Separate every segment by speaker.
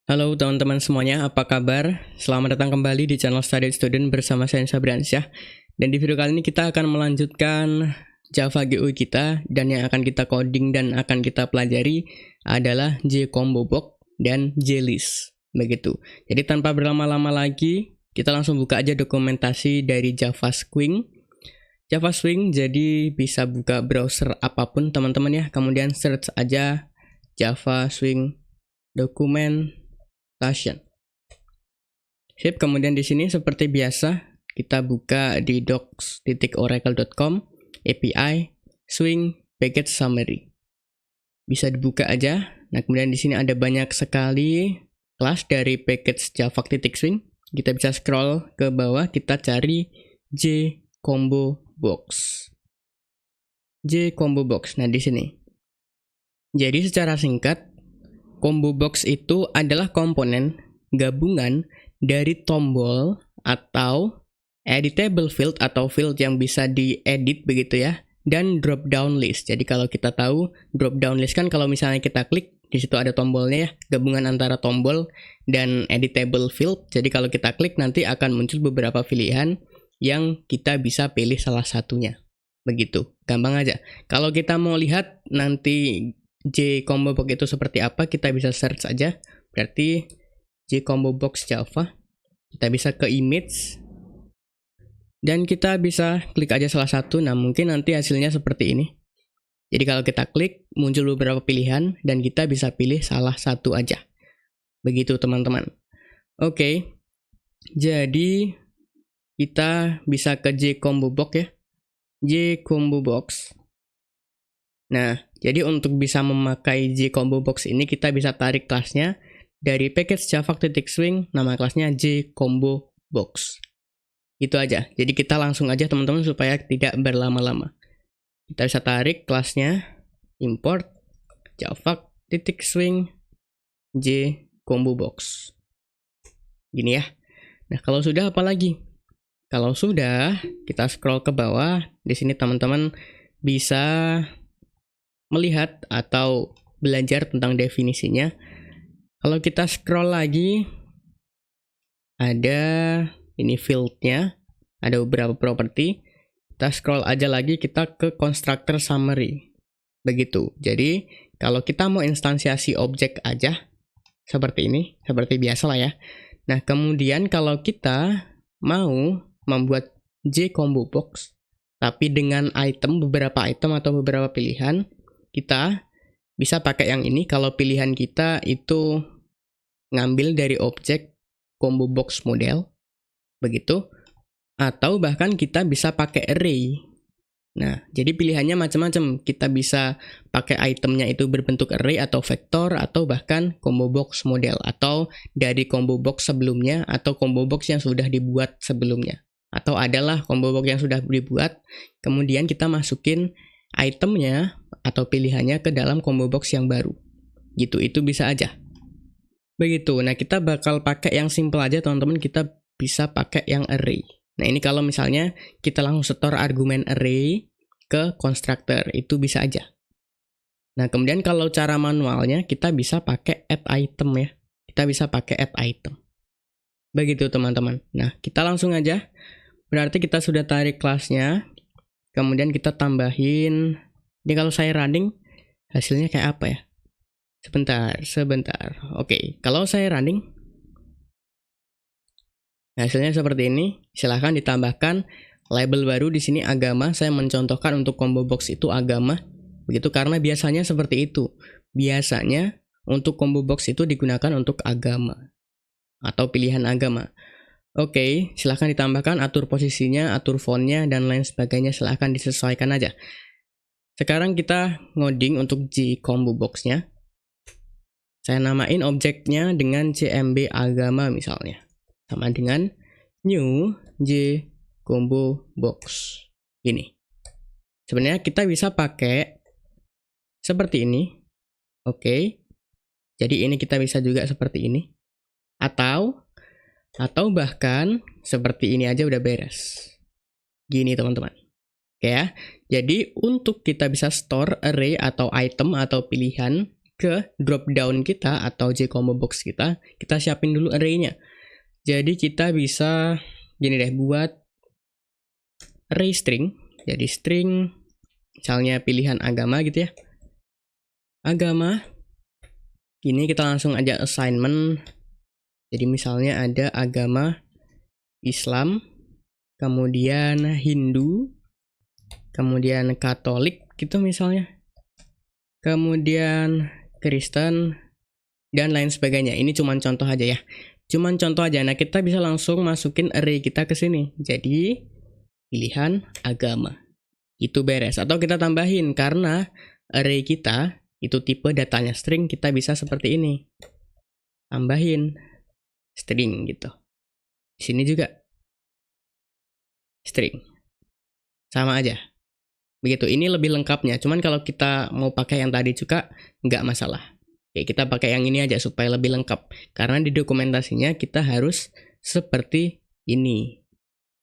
Speaker 1: Halo teman-teman semuanya, apa kabar? Selamat datang kembali di channel Study Student bersama saya Sabriansyah. Dan di video kali ini kita akan melanjutkan Java GUI kita, dan yang akan kita coding dan akan kita pelajari adalah JComboBox dan JList. Begitu. Jadi tanpa berlama-lama lagi, kita langsung buka aja dokumentasi dari Java Swing. Java Swing jadi bisa buka browser apapun teman-teman ya. Kemudian search aja Java Swing documentation. Sip, kemudian di sini seperti biasa kita buka di docs.oracle.com API Swing Package Summary. Bisa dibuka aja. Nah, kemudian di sini ada banyak sekali kelas dari package Java.Swing. Kita bisa scroll ke bawah, kita cari JComboBox. JComboBox. Nah, di sini. Jadi secara singkat, ComboBox itu adalah komponen gabungan dari tombol atau editable field atau field yang bisa diedit begitu ya, dan drop down list. Jadi kalau kita tahu drop down list kan kalau misalnya kita klik di situ ada tombolnya ya, gabungan antara tombol dan editable field. Jadi kalau kita klik nanti akan muncul beberapa pilihan yang kita bisa pilih salah satunya. Begitu, gampang aja. Kalau kita mau lihat nanti JComboBox itu seperti apa, kita bisa search aja. Berarti JComboBox Java. Kita bisa ke image. Dan kita bisa klik aja salah satu. Nah, mungkin nanti hasilnya seperti ini. Jadi kalau kita klik, muncul beberapa pilihan. Dan kita bisa pilih salah satu aja. Begitu teman-teman. Oke. Jadi kita bisa ke JComboBox ya. JComboBox. Nah, jadi untuk bisa memakai JComboBox ini kita bisa tarik kelasnya dari package Java.Swing, nama kelasnya JComboBox. Itu aja. Jadi kita langsung aja teman-teman supaya tidak berlama-lama. Kita bisa tarik kelasnya, import Java.Swing JComboBox. Gini ya. Nah, kalau sudah apa lagi? Kalau sudah, kita scroll ke bawah. Di sini teman-teman bisa melihat atau belajar tentang definisinya. Kalau kita scroll lagi, ada ini fieldnya, ada beberapa properti. Kita scroll aja lagi, kita ke constructor summary. Begitu. Jadi kalau kita mau instansiasi objek aja seperti ini, seperti biasa lah ya. Nah, kemudian kalau kita mau membuat JComboBox tapi dengan item, beberapa item atau beberapa pilihan, kita bisa pakai yang ini kalau pilihan kita itu ngambil dari objek ComboBox model, begitu. Atau bahkan kita bisa pakai array. Nah, jadi pilihannya macam-macam. Kita bisa pakai itemnya itu berbentuk array atau vektor, atau bahkan ComboBox model, atau dari ComboBox sebelumnya, atau ComboBox yang sudah dibuat sebelumnya. Atau adalah ComboBox yang sudah dibuat, kemudian kita masukin itemnya atau pilihannya ke dalam ComboBox yang baru. Gitu, itu bisa aja. Begitu. Nah, kita bakal pakai yang simple aja teman-teman, kita bisa pakai yang array. Nah, ini kalau misalnya kita langsung setor argumen array ke constructor, itu bisa aja. Nah, kemudian kalau cara manualnya kita bisa pakai add item ya. Kita bisa pakai add item. Begitu teman-teman. Nah, kita langsung aja. Berarti kita sudah tarik kelasnya. Kemudian kita tambahin. Ini kalau saya running, hasilnya kayak apa ya? Sebentar. Oke, kalau saya running, hasilnya seperti ini. Silahkan ditambahkan label baru di sini agama. Saya mencontohkan untuk ComboBox itu agama. Begitu, karena biasanya seperti itu. Biasanya untuk ComboBox itu digunakan untuk agama atau pilihan agama. Oke, silahkan ditambahkan, atur posisinya, atur fontnya, dan lain sebagainya. Silahkan disesuaikan aja. Sekarang kita ngoding untuk JComboBox-nya. Saya namain objeknya dengan CMB agama misalnya. Sama dengan new JComboBox. Ini. Sebenarnya kita bisa pakai seperti ini. Oke. Jadi ini kita bisa juga seperti ini. Atau bahkan seperti ini aja udah beres. Gini teman-teman. Oke ya. Jadi untuk kita bisa store array atau item atau pilihan ke drop down kita atau J-combo box kita siapin dulu array-nya. Jadi kita bisa gini deh, buat array string. Jadi string misalnya pilihan agama gitu ya. Agama. Ini kita langsung aja assignment. Jadi misalnya ada agama Islam, kemudian Hindu, kemudian Katolik gitu misalnya, kemudian Kristen, dan lain sebagainya. Ini cuma contoh aja ya. Cuman contoh aja. Nah, kita bisa langsung masukin array kita ke sini. Jadi pilihan agama. Itu beres. Atau kita tambahin karena array kita itu tipe datanya string, kita bisa seperti ini. Tambahin string gitu. Di sini juga string. Sama aja. Begitu, ini lebih lengkapnya. Cuman kalau kita mau pakai yang tadi juga nggak masalah. Oke, kita pakai yang ini aja supaya lebih lengkap. Karena di dokumentasinya kita harus seperti ini.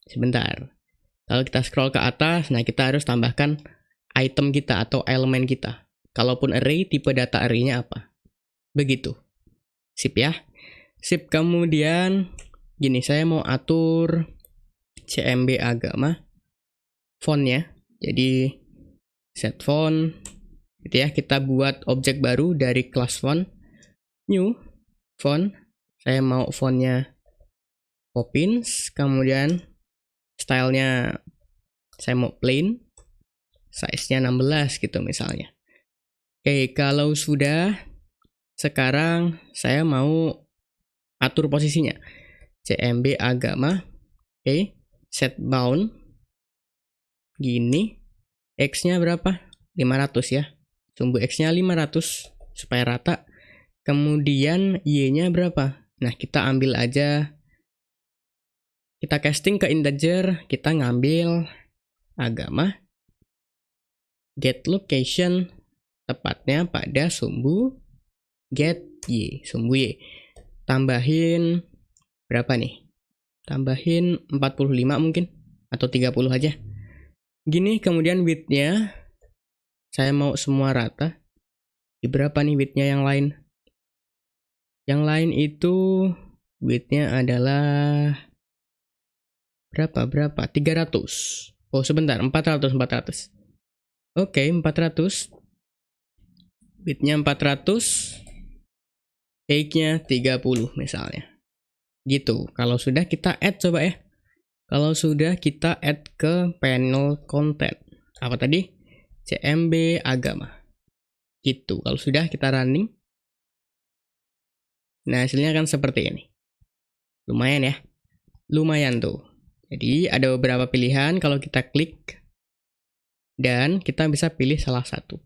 Speaker 1: Sebentar. Kalau kita scroll ke atas, nah kita harus tambahkan item kita atau elemen kita. Kalaupun array, tipe data array-nya apa. Begitu. Sip ya. Sip, kemudian gini, saya mau atur CMB agama fontnya. Jadi set font gitu ya. Kita buat objek baru dari kelas font. New font. Saya mau fontnya Poppins. Kemudian stylenya saya mau plain. Size-nya 16 gitu misalnya. Oke, kalau sudah, sekarang saya mau atur posisinya. CMB agama. Oke, set bound. Gini. X-nya berapa? 500 ya. Sumbu X-nya 500 supaya rata. Kemudian Y-nya berapa? Nah, kita ambil aja. Kita casting ke integer, kita ngambil agama. Get location. Tepatnya pada sumbu get Y, sumbu Y. Tambahin berapa nih? Tambahin 45 mungkin, atau 30 aja. Gini, kemudian width-nya saya mau semua rata. Di berapa nih width-nya yang lain? Yang lain itu width-nya adalah berapa? 300. Oh, sebentar, 400. Oke, 400. Width-nya 400, height-nya 30 misalnya. Gitu. Kalau sudah kita add, coba ya. Kalau sudah kita add ke panel content. Apa tadi? CMB agama. Gitu. Kalau sudah kita running. Nah, hasilnya kan seperti ini. Lumayan ya. Lumayan tuh. Jadi ada beberapa pilihan kalau kita klik. Dan kita bisa pilih salah satu.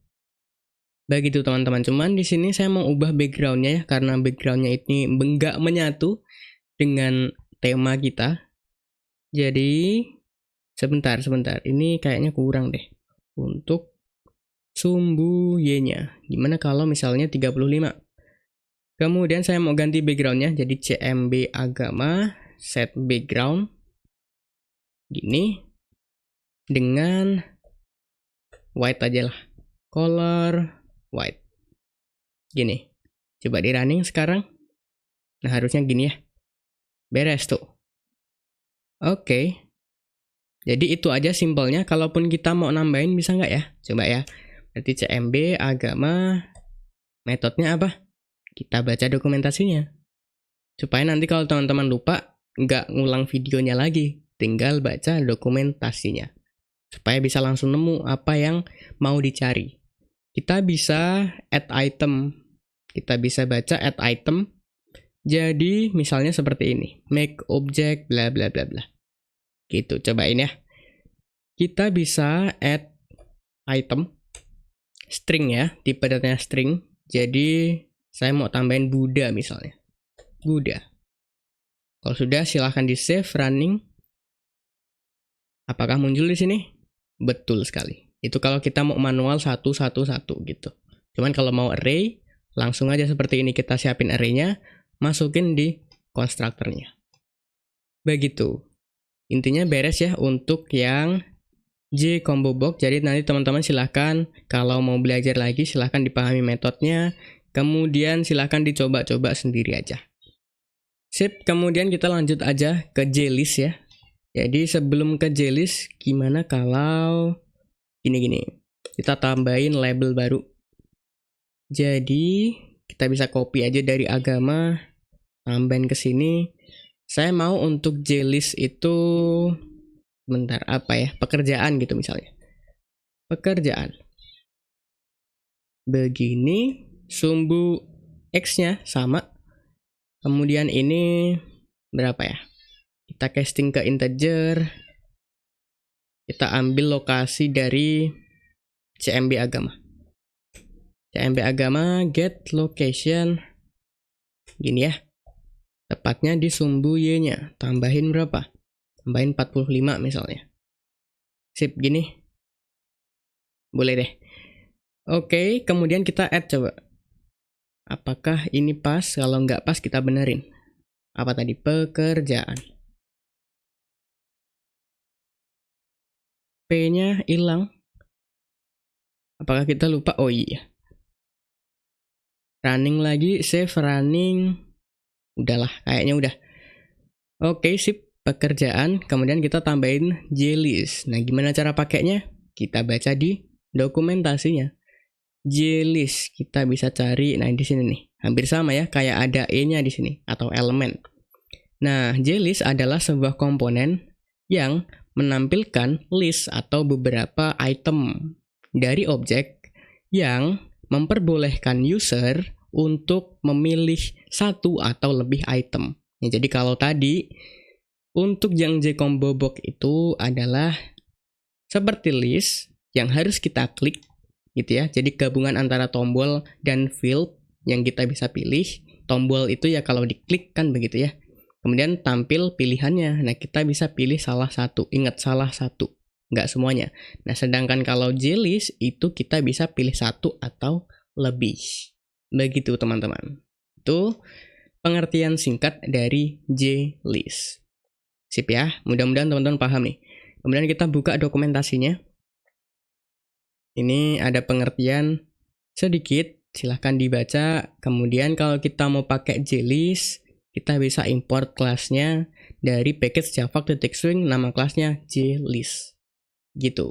Speaker 1: Begitu teman-teman, cuman di sini saya mau ubah backgroundnya ya, karena backgroundnya ini nggak menyatu dengan tema kita. Jadi sebentar, ini kayaknya kurang deh untuk sumbu Y-nya. Gimana kalau misalnya 35? Kemudian saya mau ganti backgroundnya, jadi CMB agama set background gini dengan white aja lah, color white. Gini. Coba di running sekarang. Nah, harusnya gini ya. Beres tuh. Oke. Jadi itu aja simpelnya. Kalaupun kita mau nambahin bisa nggak ya? Coba ya. Berarti CMB agama. Metodenya apa? Kita baca dokumentasinya. Supaya nanti kalau teman-teman lupa, nggak ngulang videonya lagi. Tinggal baca dokumentasinya. Supaya bisa langsung nemu apa yang mau dicari. Kita bisa add item. Kita bisa baca add item. Jadi misalnya seperti ini. Make object bla bla bla bla. Gitu, cobain ya. Kita bisa add item. String ya, tipe datanya string. Jadi saya mau tambahin Buddha misalnya. Buddha. Kalau sudah silahkan di save running. Apakah muncul di sini? Betul sekali. Itu kalau kita mau manual satu gitu. Cuman kalau mau array, langsung aja seperti ini kita siapin array-nya, masukin di konstruktornya. Begitu. Intinya beres ya untuk yang J-combo box. Jadi nanti teman-teman silahkan kalau mau belajar lagi silahkan dipahami metodenya. Kemudian silahkan dicoba-coba sendiri aja. Sip, kemudian kita lanjut aja ke JList ya. Jadi sebelum ke JList, gimana kalau gini-gini. Kita tambahin label baru. Jadi kita bisa copy aja dari agama, tambahin ke sini. Saya mau untuk JList itu bentar apa ya? Pekerjaan gitu misalnya. Pekerjaan. Begini, sumbu X-nya sama. Kemudian ini berapa ya? Kita casting ke integer. Kita ambil lokasi dari CMB agama. CMB agama get location. Gini ya. Tepatnya di sumbu Y-nya. Tambahin berapa? Tambahin 45 misalnya. Sip, gini. Boleh deh. Oke, kemudian kita add coba. Apakah ini pas? Kalau nggak pas kita benerin. Apa tadi? Pekerjaan. P-nya hilang. Apakah kita lupa? Oh iya. Running lagi, save running. Udahlah, kayaknya udah. Oke, sip. Pekerjaan. Kemudian kita tambahin JList. Nah, gimana cara pakainya? Kita baca di dokumentasinya. JList kita bisa cari. Nah, di sini nih. Hampir sama ya, kayak ada E-nya di sini atau elemen. Nah, JList adalah sebuah komponen yang menampilkan list atau beberapa item dari objek yang memperbolehkan user untuk memilih satu atau lebih item. Ya, jadi kalau tadi untuk yang J-combo box itu adalah seperti list yang harus kita klik gitu ya. Jadi gabungan antara tombol dan field yang kita bisa pilih. Tombol itu ya kalau diklik kan begitu ya. Kemudian tampil pilihannya. Nah, kita bisa pilih salah satu. Ingat, salah satu. Nggak semuanya. Nah, sedangkan kalau JList itu kita bisa pilih satu atau lebih. Begitu teman-teman. Itu pengertian singkat dari JList. Sip ya. Mudah-mudahan teman-teman paham nih. Kemudian kita buka dokumentasinya. Ini ada pengertian sedikit. Silahkan dibaca. Kemudian kalau kita mau pakai JList, kita bisa import kelasnya dari package java.swing, nama kelasnya JList. Gitu.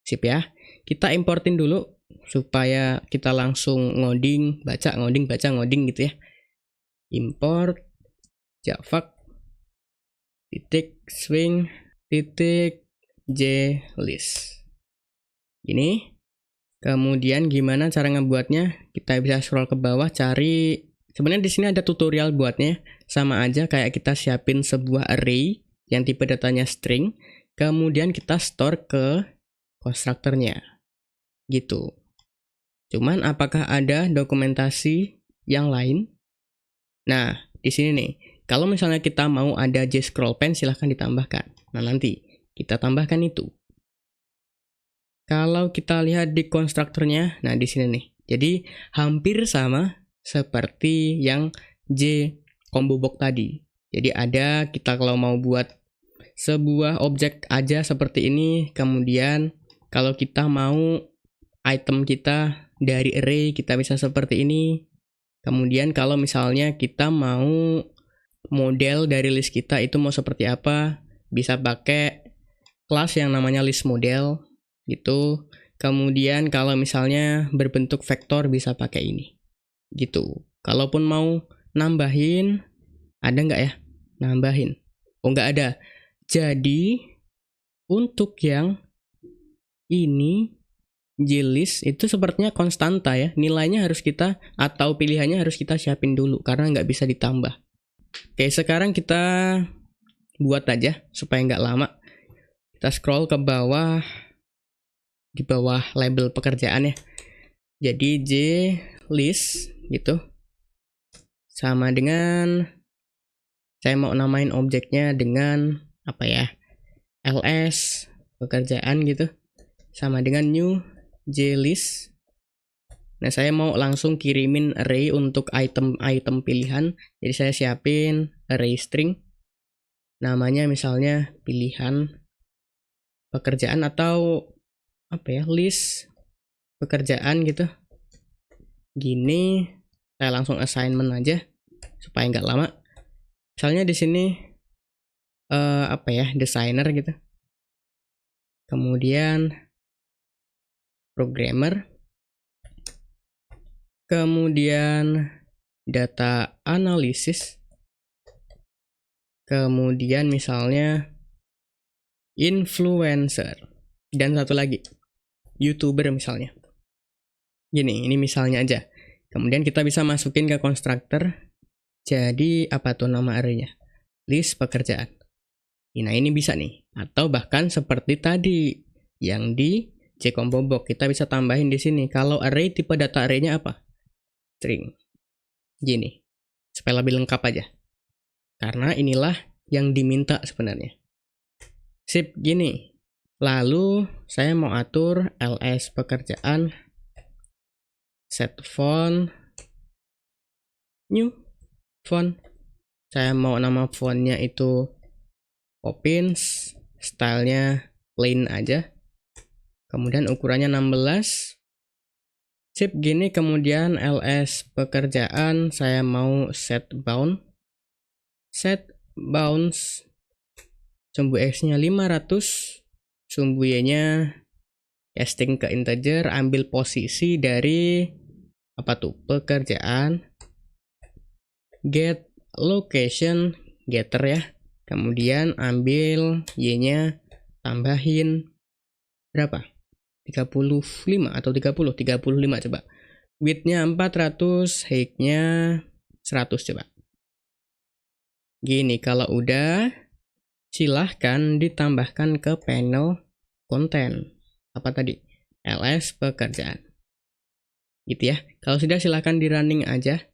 Speaker 1: Sip ya. Kita importin dulu supaya kita langsung ngoding, baca, ngoding, baca, ngoding gitu ya. Import java.swing.jlist. Ini. Kemudian gimana cara ngebuatnya? Kita bisa scroll ke bawah cari. Sebenarnya di sini ada tutorial buatnya. Sama aja kayak kita siapin sebuah array yang tipe datanya string. Kemudian kita store ke konstruktornya. Gitu. Cuman apakah ada dokumentasi yang lain? Nah, di sini nih. Kalau misalnya kita mau ada JScrollPen silahkan ditambahkan. Nah, nanti kita tambahkan itu. Kalau kita lihat di konstruktornya, nah di sini nih. Jadi hampir sama seperti yang J-combo box tadi. Jadi ada kita kalau mau buat sebuah objek aja seperti ini, kemudian kalau kita mau item kita dari array kita bisa seperti ini. Kemudian kalau misalnya kita mau model dari list kita itu mau seperti apa, bisa pakai kelas yang namanya list model gitu. Kemudian kalau misalnya berbentuk vektor bisa pakai ini gitu. Kalaupun mau nambahin, ada nggak ya nambahin? Oh, nggak ada. Jadi untuk yang ini JList itu sepertinya konstanta ya, nilainya harus kita atau pilihannya harus kita siapin dulu karena nggak bisa ditambah. Oke, sekarang kita buat aja supaya nggak lama. Kita scroll ke bawah. Di bawah label pekerjaan ya. Jadi JList gitu. Sama dengan saya mau namain objeknya dengan apa ya? LS pekerjaan gitu. Sama dengan new JList. Nah, saya mau langsung kirimin array untuk item-item pilihan. Jadi saya siapin array string. Namanya misalnya pilihan pekerjaan atau apa ya, list pekerjaan gitu. Gini, Saya langsung assignment aja supaya nggak lama. Misalnya di sini designer gitu. Kemudian programmer. Kemudian data analysis. Kemudian misalnya influencer. Dan satu lagi, YouTuber misalnya. Gini, ini misalnya aja. Kemudian kita bisa masukin ke constructor. Jadi apa tuh nama array-nya? List pekerjaan. Nah ini bisa nih. Atau bahkan seperti tadi yang di Jcombo box, kita bisa tambahin di sini. Kalau array, tipe data array-nya apa? String. Gini. Supaya lebih lengkap aja. Karena inilah yang diminta sebenarnya. Sip, gini. Lalu saya mau atur ls pekerjaan set font new font. Saya mau nama fontnya itu Poppins, stylenya plain aja. Kemudian ukurannya 16. Sip, gini. Kemudian ls pekerjaan saya mau set bound. Set bounds sumbu x-nya 500, sumbu y-nya casting ke integer, ambil posisi dari apa tuh? Pekerjaan. Get location, getter ya. Kemudian ambil y-nya, tambahin berapa? 35 atau 30? 35 coba. Width-nya 400, height-nya 100 coba. Gini, kalau udah, silahkan ditambahkan ke panel konten. Apa tadi? ls pekerjaan. Gitu ya. Kalau sudah, silahkan di running aja.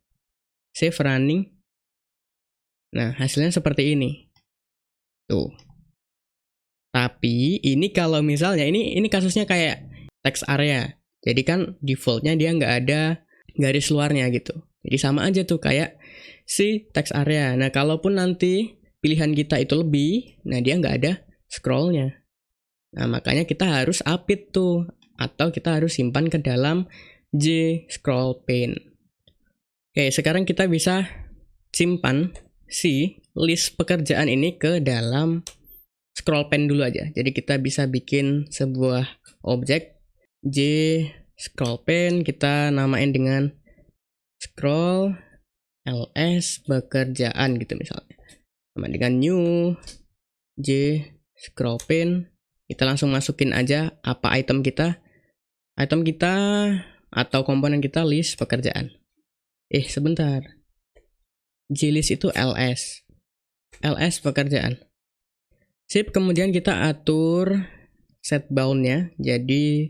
Speaker 1: Save running. Nah, hasilnya seperti ini. Tuh. Tapi ini kalau misalnya ini kasusnya kayak text area. Jadi kan defaultnya dia nggak ada garis luarnya gitu. Jadi sama aja tuh kayak si text area. Nah, kalaupun nanti pilihan kita itu lebih, nah dia nggak ada scrollnya. Nah, makanya kita harus update tuh. Atau kita harus simpan ke dalam J-scroll pane. Oke, sekarang kita bisa simpan si list pekerjaan ini ke dalam scroll pane dulu aja. Jadi kita bisa bikin sebuah objek J scroll pane, kita namain dengan scroll ls pekerjaan gitu misalnya. Sama dengan new J scroll pane, kita langsung masukin aja apa item kita. Item kita atau komponen kita list pekerjaan. Sebentar. JList itu ls pekerjaan. Sip, kemudian kita atur set bound-nya. Jadi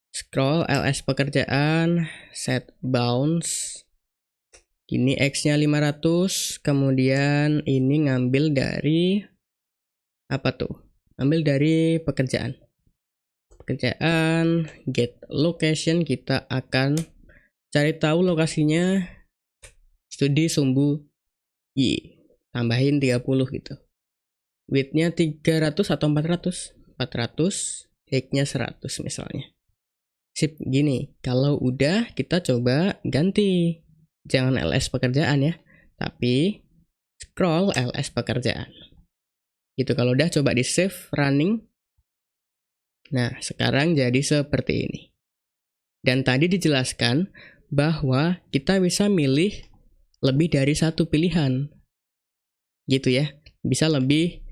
Speaker 1: scroll ls pekerjaan set bounds. Ini x-nya 500, kemudian ini ngambil dari apa tuh? Ambil dari pekerjaan. Pekerjaan get location, kita akan cari tahu lokasinya studi sumbu y. Tambahin 30 gitu. Width-nya 300 atau 400? 400, height-nya 100 misalnya. Sip, gini. Kalau udah, kita coba ganti. Jangan ls pekerjaan ya, tapi scroll ls pekerjaan. Gitu, kalau udah coba di save running. Nah, sekarang jadi seperti ini. Dan tadi dijelaskan bahwa kita bisa milih lebih dari satu pilihan. Gitu ya. Bisa lebih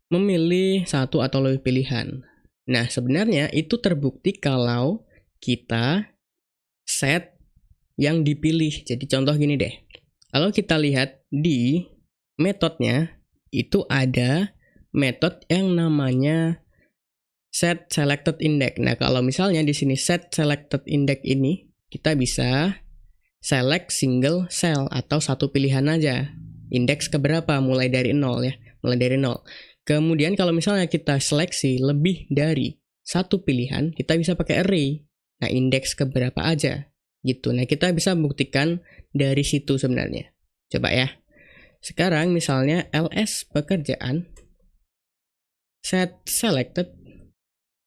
Speaker 1: memilih satu atau lebih pilihan. Nah, sebenarnya itu terbukti kalau kita set yang dipilih. Jadi contoh gini deh. Kalau kita lihat di metodenya, itu ada metode yang namanya set selected index. Nah, kalau misalnya di sini set selected index ini, kita bisa select single cell atau satu pilihan aja. Indeks keberapa? Mulai dari 0 ya. Mulai dari 0. Kemudian kalau misalnya kita seleksi lebih dari satu pilihan, kita bisa pakai array. Nah, indeks keberapa aja gitu. Nah, kita bisa buktikan dari situ sebenarnya. Coba ya. Sekarang misalnya ls pekerjaan set selected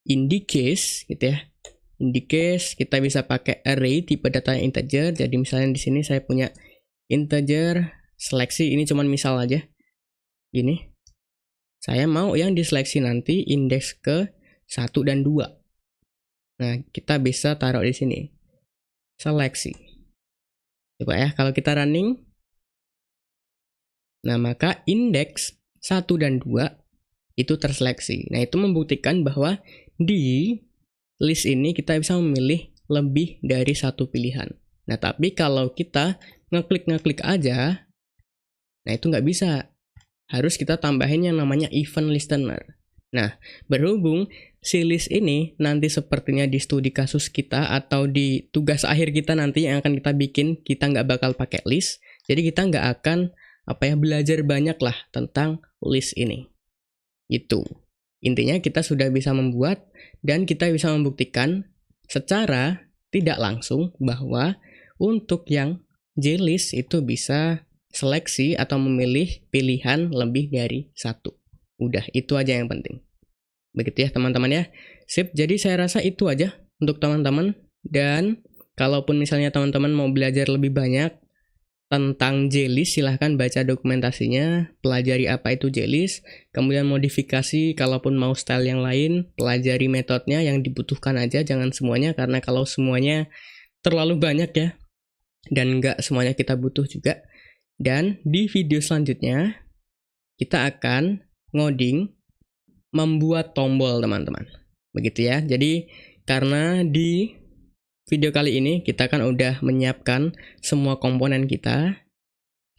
Speaker 1: in the case gitu ya. In the case kita bisa pakai array tipe data integer. Jadi misalnya di sini saya punya integer seleksi, ini cuman misal aja. Ini saya mau yang diseleksi nanti indeks ke 1 dan 2. Nah, kita bisa taruh di sini. Seleksi. Coba ya, kalau kita running. Nah, maka indeks 1 dan 2 itu terseleksi. Nah, itu membuktikan bahwa di list ini kita bisa memilih lebih dari satu pilihan. Nah, tapi kalau kita ngeklik aja, nah itu nggak bisa. Harus kita tambahin yang namanya event listener. Nah, berhubung si list ini nanti sepertinya di studi kasus kita atau di tugas akhir kita nanti yang akan kita bikin, kita nggak bakal pakai list. Jadi kita nggak akan belajar banyak lah tentang list ini. Itu. Intinya kita sudah bisa membuat dan kita bisa membuktikan secara tidak langsung bahwa untuk yang JList itu bisa seleksi atau memilih pilihan lebih dari satu. Udah, itu aja yang penting. Begitu ya teman-teman ya. Sip, jadi saya rasa itu aja untuk teman-teman. Dan kalaupun misalnya teman-teman mau belajar lebih banyak tentang JList, silahkan baca dokumentasinya, pelajari apa itu JList, kemudian modifikasi, kalaupun mau style yang lain, pelajari metodenya yang dibutuhkan aja, jangan semuanya, karena kalau semuanya terlalu banyak ya, dan nggak semuanya kita butuh juga. Dan di video selanjutnya, kita akan ngoding membuat tombol teman-teman. Begitu ya, jadi karena di video kali ini kita kan udah menyiapkan semua komponen kita.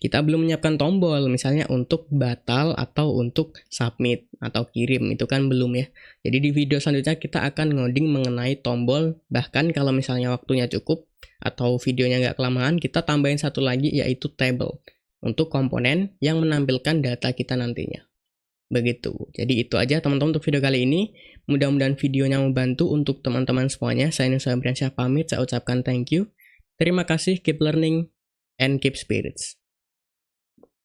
Speaker 1: Kita belum menyiapkan tombol misalnya untuk batal atau untuk submit atau kirim, itu kan belum ya. Jadi di video selanjutnya kita akan ngoding mengenai tombol. Bahkan kalau misalnya waktunya cukup atau videonya nggak kelamaan, kita tambahin satu lagi yaitu table untuk komponen yang menampilkan data kita nantinya. Begitu. Jadi itu aja teman-teman untuk video kali ini. Mudah-mudahan videonya membantu untuk teman-teman semuanya. Saya Nusa Briansyah pamit. Saya ucapkan thank you. Terima kasih. Keep learning and keep spirits.